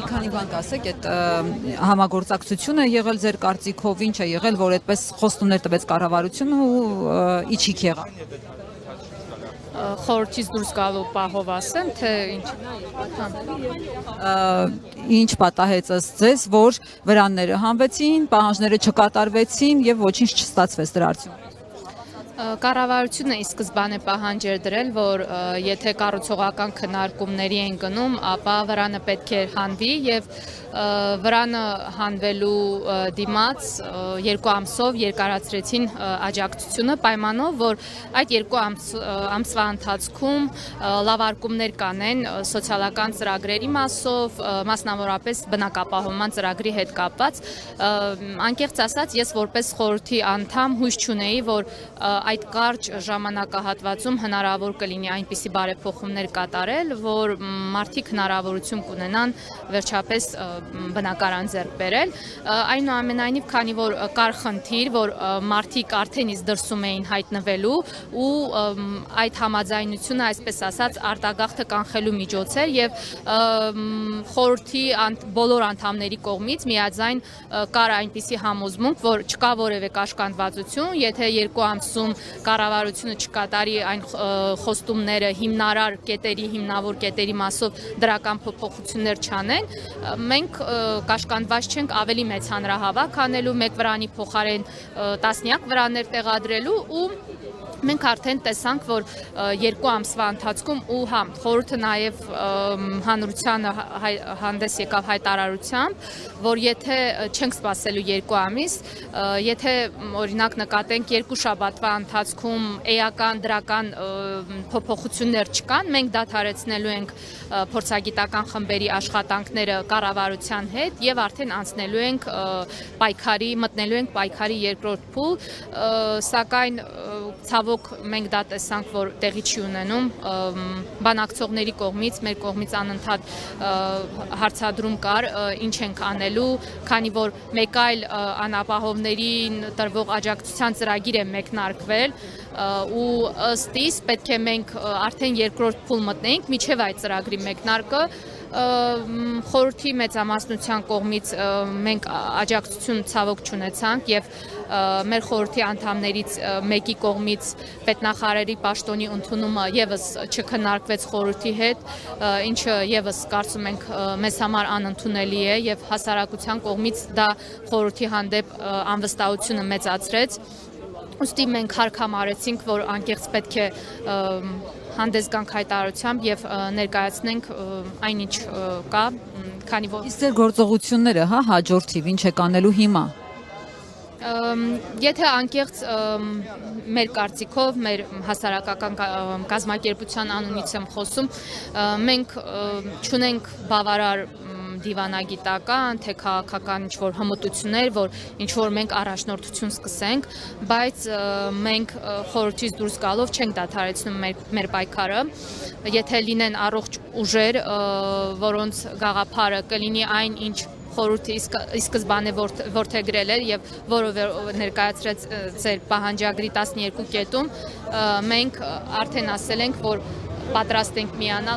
Մի քանի բան կասեք, այդ համագործակցությունը եղել ձեր կարծիքով ինչ է եղել, որ այդպես խոստումներ տվեց կառավարությունը ու իջիկ եղավ։ Խորհրդից դուրս գալու պահով ասեմ, թե ինչ։ Ինչ պատահեց ըստ ձեզ, որ վրանները հանվեցին, պահանջները չկատարվեցին եւ ոչինչ չստացվեց դրա արդյունքում։ Կառավարությունը ի սկզբանե պահանջ էր դրել, որ եթե կառուցողական քննարկումների են գնում, ապա վրանը պետք է հանվի եւ վրանը հանվելու դիմաց 2 ամսով երկարացրեցին աջակցությունը պայմանով, որ այդ 2 ամսվա ընթացքում լավարկումներ կանեն սոցիալական ծրագրերի մասով, մասնավորապես բնակապահովման ծրագրի հետ կապված։ Անկեղծ ասած, ես որպես խորհրդի անդամ հույս չունեի, որ այդ կարճ ժամանակահատվածում հնարավոր կլինի այնպիսի բարեփոխումներ կատարել, որ մարդիկ հնարավորություն կունենան վերջապես բնակարան ձեռք բերել։ Այնուամենայնիվ, քանի որ կար խնդիր, որ մարդիկ արդեն իսկ դրսում էին հայտնվելու ու այդ համաձայնությունը, այսպես ասած, արտագաղթը կանխելու միջոց էր եւ խորհրդի բոլոր անդամների կողմից միաձայն կար այնպիսի համոզմունք, որ չկա որևէ կաշկանդվածություն, եթե 2 ամսում կառավարությունը չկատարի այն խոստումները հիմնարար կետերի, հիմնավոր կետերի մասով դրական փոփոխություններ չանեն, մենք կաշկանդված չենք ավելի մեծ հանրահավաք անելու, մեկ վրանի փոխարեն տասնյակ վրաներ տեղադրելու ու մենք արդեն տեսանք, որ 2 ամսվա ընթացքում ու խորհուրդը նաև հանրությանը հանդես եկավ հայտարարությամբ, որ եթե չենք սպասելու 2 ամիս, եթե օրինակ նկատենք 2 շաբաթվա ընթացքում էական դրական փոփոխություններ չկան, մենք դադարեցնելու ենք փորձագիտական խմբերի աշխատանքները կառավարության հետ եւ արդեն անցնելու ենք մտնելու ենք պայքարի երկրորդ փուլ, սակայն ցավոք մենք դա տեսանք, որ տեղի չի ունենում բանակցողների կողմից, մեր կողմից անընդհատ հարցադրում կար, ինչ ենք անելու, քանի որ մեկ այլ անապահովներին տրվող աջակցության ծրագիր է մեկնարկվել ու ըստ իս պետք է մենք արդեն երկրորդ փուլ մտնենք միջև այդ ծրագրի մեկնարկը խորհրդի մեծամասնության կողմից մենք աջակցություն ցավոք չունեցանք եւ մեր խորհրդի անդամներից մեկի կողմից պետնախարարի պաշտոնի ընդունումը եւս չքննարկվեց խորհրդի հետ, ինչը եւս կարծում ենք մեզ համար անընդունելի է եւ հասարակության կողմից դա խորհրդի հանդեպ անվստահությունը մեծացրեց։ Ուստի մենք հարկամարեցինք, որ անկեղծ պետք է հանդես գանք հայտարարությամբ եւ ներկայացնենք այնինչ կա, քանի որ Իսկ ձեր գործողությունները, հաջորդիվ ինչ եք անելու հիմա։ Եթե անկեղծ մեր կարծիքով, մեր հասարակական կազմակերպության անունից եմ խոսում, մենք չունենք բավարար դիվանագիտական, թե քաղաքական ինչ-որ հմտություններ, որ ինչ-որ մենք առաջնորդություն սկսենք, բայց մենք խորհրդից դուրս գալով չենք դադարեցնում մեր պայքարը, եթե լինեն առողջ ուժեր, որոնց գաղափարը կլինի այն, ինչ խորհուրդը ի սկզբանե որդեգրել էր եւ որը ներկայացրեց ձեր պահանջագրի 12 կետում, մենք արդեն ասել ենք, որ պատրաստ ենք միանալ